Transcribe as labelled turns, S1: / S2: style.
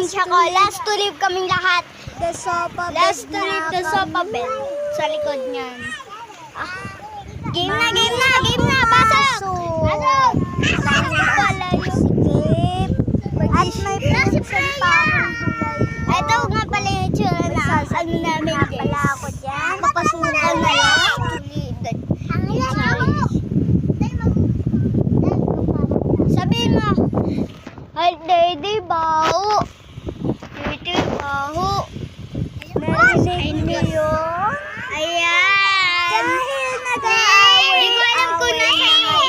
S1: siya ko. Last to leave kaming lahat.
S2: The sofa bed.
S1: Last to leave the sofa bed. Sa likod niyan. Game na, game na, game na. Pasok! Pasok! Pala yung
S2: Skip. At may pinsan pa akong gulay.
S1: ito nga pala yung itsura na ano namin
S2: Nga
S1: guys.
S2: pala ako dyan.
S1: Papasukan na lang. Sabihin mo, ay, Daddy, baho. Daddy, baho.
S2: Narinig niyo yun?
S1: Ayan.
S2: Dahil nag-aaway.
S1: Hindi ko alam kung nasa iyo